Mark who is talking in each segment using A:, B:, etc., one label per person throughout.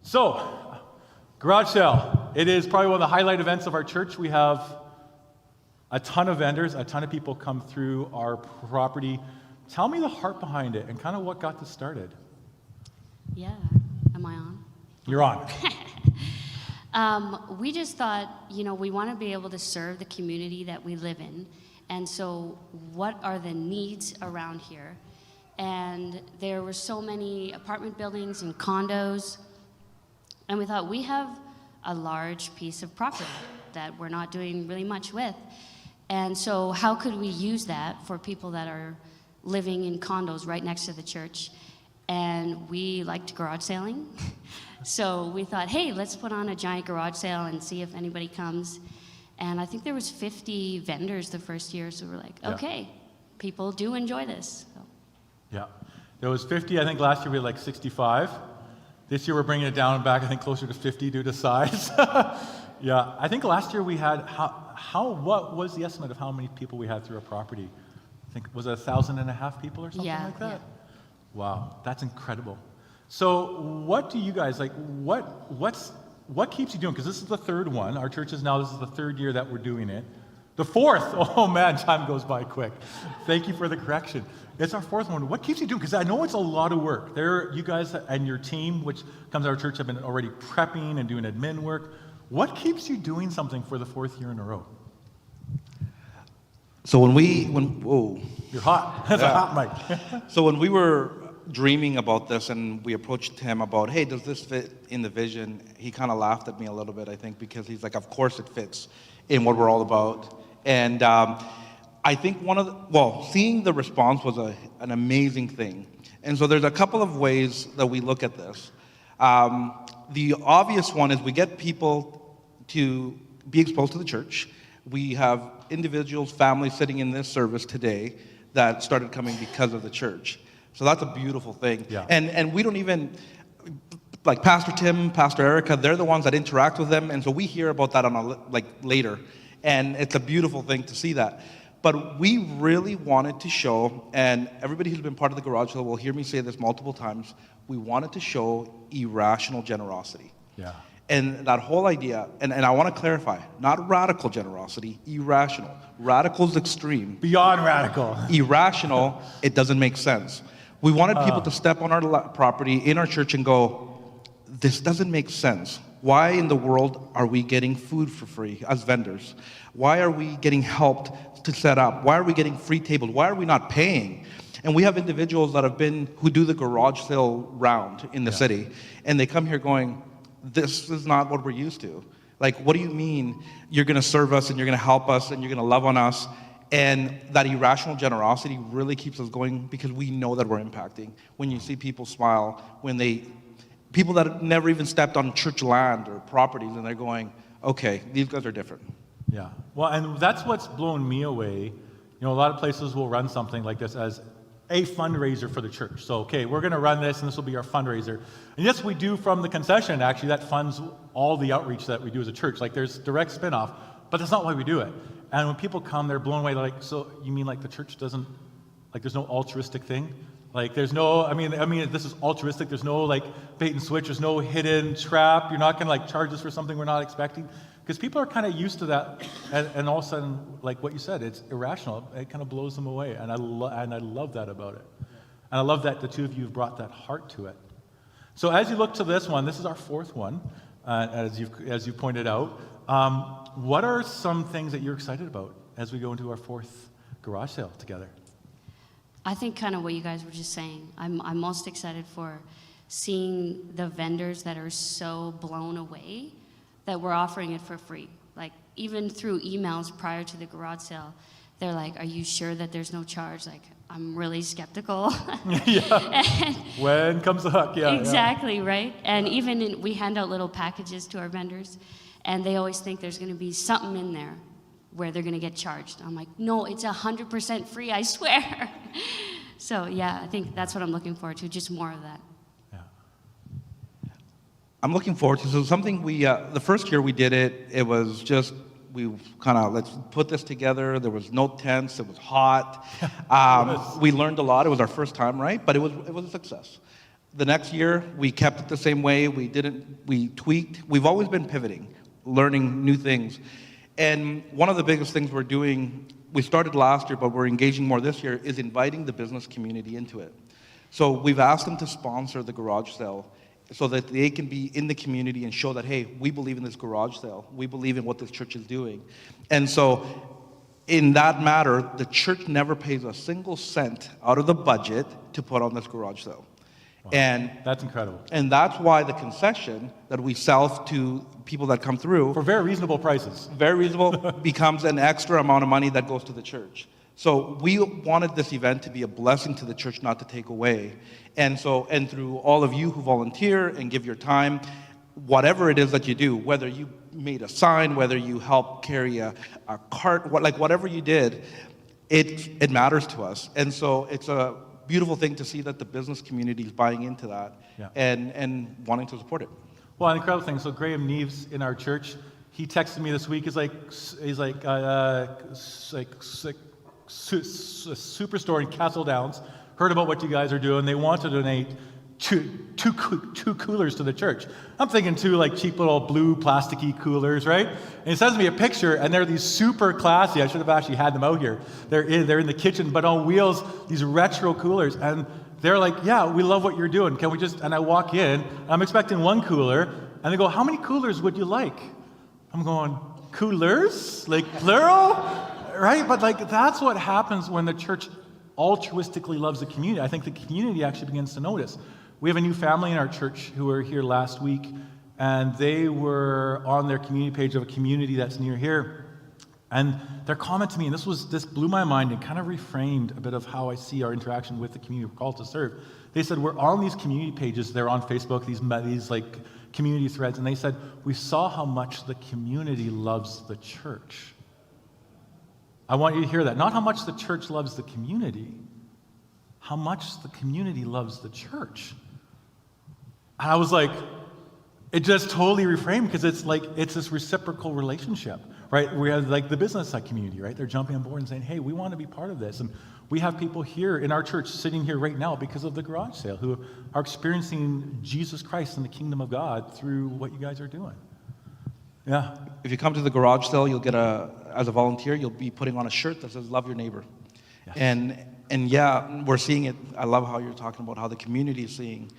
A: So, garage sale. It is probably one of the highlight events of our church. We have a ton of vendors, a ton of people come through our property. Tell me the heart behind it and kind of what got this started.
B: Yeah, am I on?
A: You're on.
B: We just thought, we want to be able to serve the community that we live in. And so what are the needs around here? And there were so many apartment buildings and condos. And we thought, we have a large piece of property that we're not doing really much with. And so how could we use that for people that are living in condos right next to the church? And we liked garage sailing. So we thought, hey, let's put on a giant garage sale and see if anybody comes. And I think there was 50 vendors the first year, so we're like, okay, people do enjoy this. So.
A: Yeah, there was 50. I think last year we had like 65. This year we're bringing it down back, I think closer to 50 due to size. Yeah, I think last year we had, what was the estimate of how many people we had through our property? I think, was it 1,500 people or something like that?
B: Yeah.
A: Wow, that's incredible. So what do you guys, what keeps you doing? Because this is the third one. Our church is now, this is the third year that we're doing it. The fourth, oh man, time goes by quick. Thank you for the correction. It's our fourth one. What keeps you doing? Because I know it's a lot of work. You guys and your team, which comes to our church, have been already prepping and doing admin work. What keeps you doing something for the fourth year in a row?
C: So whoa.
A: You're hot. That's a hot mic.
C: So when we were dreaming about this and we approached him about, hey, does this fit in the vision? He kind of laughed at me a little bit, I think, because he's like, of course it fits in what we're all about. And I think seeing the response was an amazing thing. And so there's a couple of ways that we look at this. The obvious one is we get people to be exposed to the church. We have individuals, families sitting in this service today that started coming because of the church. So that's a beautiful thing.
A: Yeah.
C: And we don't even, like Pastor Tim, Pastor Erica, they're the ones that interact with them. And so we hear about that later. And it's a beautiful thing to see that. But we really wanted to show, and everybody who's been part of the garage sale will hear me say this multiple times, we wanted to show irrational generosity.
A: Yeah.
C: And that whole idea, and I want to clarify, not radical generosity, irrational. Radical is extreme.
A: Beyond radical.
C: Irrational, it doesn't make sense. We wanted people to step on our property in our church and go, this doesn't make sense. Why in the world are we getting food for free as vendors? Why are we getting helped to set up? Why are we getting free tables? Why are we not paying? And we have individuals that who do the garage sale round in the city, and they come here going, this is not what we're used to. Like, what do you mean you're going to serve us and you're going to help us and you're going to love on us? And that irrational generosity really keeps us going because we know that we're impacting. When you see people smile, people that have never even stepped on church land or properties, and they're going, okay, these guys are different.
A: Yeah, well, and that's what's blown me away. A lot of places will run something like this as a fundraiser for the church. So, okay, we're going to run this, and this will be our fundraiser. And yes, we do from the concession, actually, that funds all the outreach that we do as a church. Like, there's direct spin-off, but that's not why we do it. And when people come, they're blown away. They're like, so you mean like the church doesn't, like there's no altruistic thing? Like there's no, I mean, this is altruistic. There's no like bait and switch. There's no hidden trap. You're not going to like charge us for something we're not expecting. Because people are kind of used to that. And all of a sudden, like what you said, it's irrational. It kind of blows them away. And I love that about it. And I love that the two of you have brought that heart to it. So as you look to this one, this is our fourth one, as you pointed out. What are some things that you're excited about as we go into our fourth garage sale together?
B: I think kind of what you guys were just saying. I'm most excited for seeing the vendors that are so blown away that we're offering it for free. Like even through emails prior to the garage sale, they're like, are you sure that there's no charge? Like, I'm really skeptical.
A: Yeah. When comes the hook? Yeah.
B: Exactly, right? And even we hand out little packages to our vendors, and they always think there's going to be something in there where they're going to get charged. I'm like, no, it's 100% free, I swear. So yeah, I think that's what I'm looking forward to, just more of that.
A: Yeah.
C: I'm looking forward to something the first year we did it, it was just, we kind of, let's put this together. There was no tents, it was hot. We learned a lot, it was our first time, right? But it was a success. The next year, we kept it the same way. We tweaked. We've always been pivoting, learning new things. And one of the biggest things we're doing, we started last year, but we're engaging more this year, is inviting the business community into it. So we've asked them to sponsor the garage sale so that they can be in the community and show that, hey, we believe in this garage sale. We believe in what this church is doing. And so in that matter, the church never pays a single cent out of the budget to put on this garage sale.
A: Wow.
C: And
A: That's incredible.
C: and that's why the concession that we sell to people that come through,
A: For very reasonable prices.
C: very reasonable, becomes an extra amount of money that goes to the church. So we wanted this event to be a blessing to the church, not to take away. And through all of you who volunteer and give your time, whatever it is that you do, whether you made a sign, whether you helped carry a cart, whatever you did, it matters to us. And so it's a beautiful thing to see that the business community is buying into that,
A: Yeah.
C: and wanting to support it.
A: Well, an incredible thing. So Graham Neves in our church, he texted me this week. He's like Superstore in Castle Downs. Heard about what you guys are doing. They want to donate two coolers to the church. I'm thinking two like cheap little blue plasticky coolers, right? And he sends me a picture, and they're these super classy. I should have actually had them out here. They're in the kitchen, but on wheels. These retro coolers, and they're like, "Yeah, we love what you're doing. Can we just?" And I walk in. I'm expecting one cooler, and they go, "How many coolers would you like?" I'm going, "Coolers? Like plural?" Right? But like that's what happens when the church altruistically loves the community. I think the community actually begins to notice. We have a new family in our church who were here last week, and they were on their community page of a community that's near here. And their comment to me, and this blew my mind and kind of reframed a bit of how I see our interaction with the community we're called to serve. They said, we're on these community pages, they're on Facebook, these like community threads, and they said, we saw how much the community loves the church. I want you to hear that. Not how much the church loves the community, how much the community loves the church. And I was like, it just totally reframed, because it's this reciprocal relationship, right? We have like the business side community, right? They're jumping on board and saying, hey, we want to be part of this. And we have people here in our church sitting here right now because of the garage sale who are experiencing Jesus Christ and the kingdom of God through what you guys are doing. Yeah.
C: If you come to the garage sale, you'll get as a volunteer, you'll be putting on a shirt that says "Love Your Neighbor,"
A: Yes.
C: and yeah, we're seeing it. I love how you're talking about how the community is seeing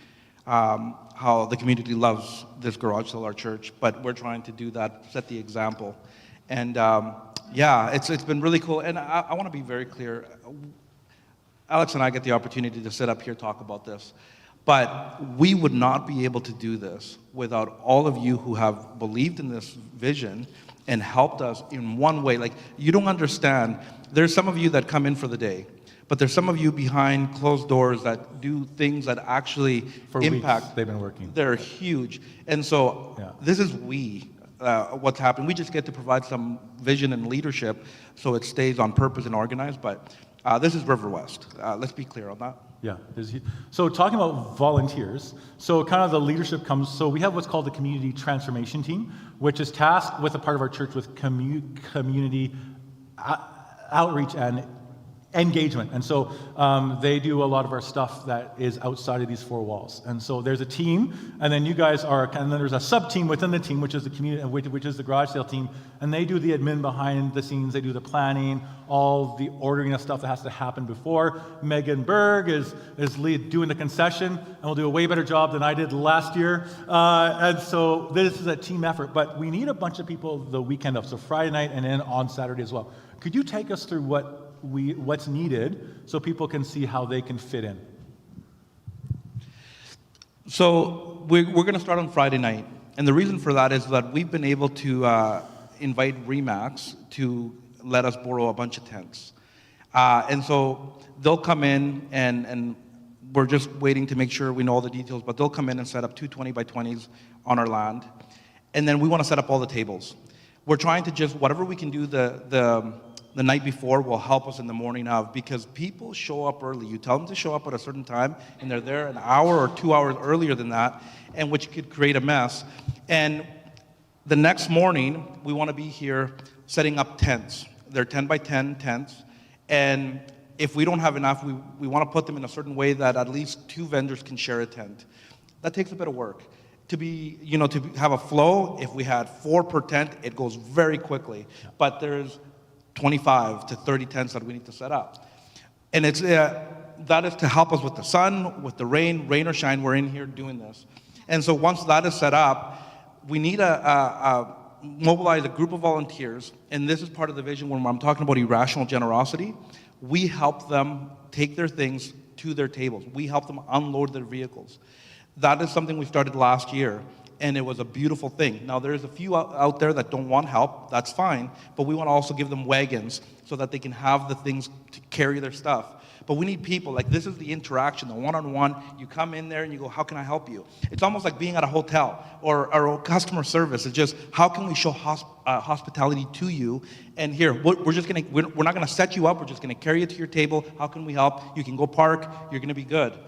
C: how the community loves this garage sale, our church. But we're trying to do that, set the example, and yeah, it's been really cool. And I want to be very clear. Alex and I get the opportunity to sit up here talk about this. But we would not be able to do this without all of you who have believed in this vision and helped us in one way. Like, you don't understand. There's some of you that come in for the day, but there's some of you behind closed doors that do things that actually
A: For
C: impact.
A: weeks, they've been working.
C: They're huge. And so
A: Yeah.
C: this is what's happened. We just get to provide some vision and leadership so it stays on purpose and organized. But this is River West. Let's be clear on that.
A: Yeah. So talking about volunteers, so kind of the leadership comes, so we have what's called the Community Transformation Team, which is tasked with a part of our church with community outreach and engagement. And so they do a lot of our stuff that is outside of these four walls. And so there's a team, and then you guys are, and then there's a sub-team within the team, which is the community, which is the garage sale team, and they do the admin behind the scenes, they do the planning, all the ordering of stuff that has to happen before. Megan Berg is doing the concession, and will do a way better job than I did last year. And so this is a team effort, but we need a bunch of people the weekend of, so Friday night and then on Saturday as well. Could you take us through what's needed so people can see how they can fit in?
C: So we're going to start on Friday night. And the reason for that is that we've been able to invite REMAX to let us borrow a bunch of tents. And so they'll come in, and we're just waiting to make sure we know all the details, but they'll come in and set up two 20 by 20s on our land. And then we want to set up all the tables. We're trying to just, whatever we can do the night before will help us in the morning of, because people show up early. You tell them to show up at a certain time, and they're there an hour or 2 hours earlier than that, and which could create a mess. And the next morning, we want to be here setting up tents. They're 10 by 10 tents, and if we don't have enough, we want to put them in a certain way that at least 2 vendors can share a tent. That takes a bit of work. Have a flow, if we had 4 per tent, it goes very quickly. But there's 25 to 30 tents that we need to set up. And that is to help us with the sun, with the rain or shine, we're in here doing this. And so once that is set up, we need mobilize a group of volunteers, and this is part of the vision when I'm talking about irrational generosity. We help them take their things to their tables. We help them unload their vehicles. That is something we started last year, and it was a beautiful thing. Now, there's a few out there that don't want help. That's fine, but we want to also give them wagons so that they can have the things to carry their stuff. But we need people. Like, this is the interaction, the one-on-one. You come in there and you go, how can I help you? It's almost like being at a hotel or customer service. It's just, how can we show hospitality to you? And here, we're not going to set you up. We're just going to carry you to your table. How can we help? You can go park. You're going to be good.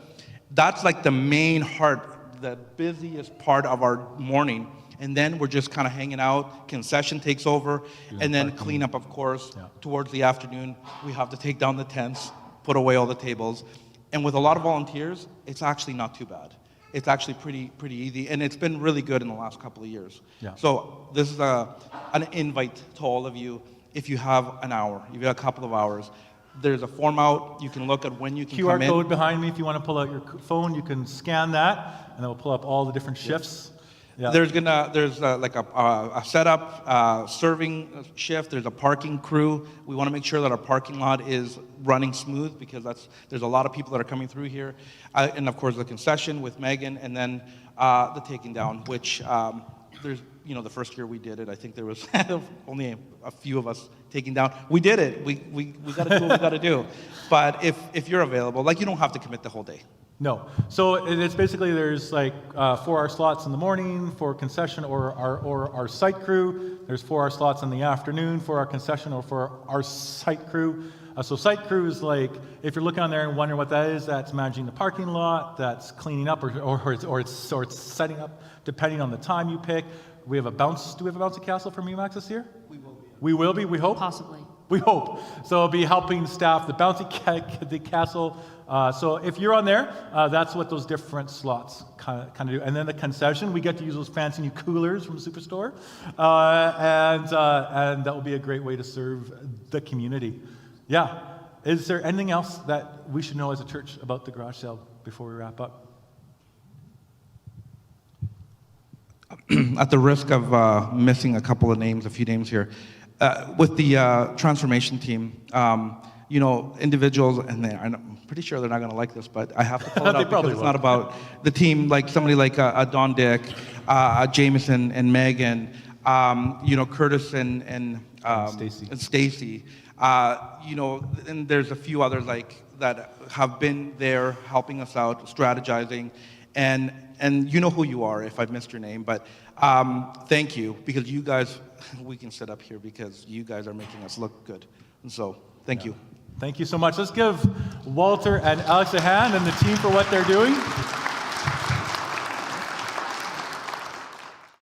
C: That's like the main heart, the busiest part of our morning. And then we're just kind of hanging out. Concession takes over. And then cleanup, of course. Yeah. Towards the afternoon, we have to take down the tents, put away all the tables. And with a lot of volunteers, it's actually not too bad. It's actually pretty easy. And it's been really good in the last couple of years. Yeah. So this is an invite to all of you. If you have an hour, if you have a couple of hours, there's a form out. You can look at when you can come in.
A: QR code behind me. If you want to pull out your phone, you can scan that, and it will pull up all the different shifts. Yeah.
C: There's like a setup, serving shift. There's a parking crew. We want to make sure that our parking lot is running smooth because there's a lot of people that are coming through here, and of course the concession with Megan, and then the taking down, which there's the first year we did it, I think there was only a few of us taking down. We did it. We got to do what we got to do. But if you're available, like, you don't have to commit the whole day.
A: No. So it's basically there's like 4-hour slots in the morning for concession or our site crew. There's 4-hour slots in the afternoon for our concession or for our site crew. So site crew is like, if you're looking on there and wondering what that is, that's managing the parking lot, that's cleaning up, or it's setting up, depending on the time you pick. We have a bounce. Do we have a bouncy castle for Memax this year? We will be. We will be. We hope.
B: Possibly.
A: We hope. So it'll be helping staff the bouncy the castle. So if you're on there, that's what those different slots kind of do. And then the concession, we get to use those fancy new coolers from Superstore, and that will be a great way to serve the community. Yeah. Is there anything else that we should know as a church about the garage sale before we wrap up?
C: At the risk of missing a few names here, with the transformation team, individuals, and I'm pretty sure they're not going to like this, but I have to pull it out because it's not about the team. Like somebody like Don Dick, Jameson, and Megan, Curtis and Stacy. And there's a few others like that have been there helping us out, strategizing, and you know who you are if I've missed your name, but thank you, because you guys, we can sit up here because you guys are making us look good. And so, thank you.
A: Thank you so much. Let's give Walter and Alex a hand and the team for what they're doing.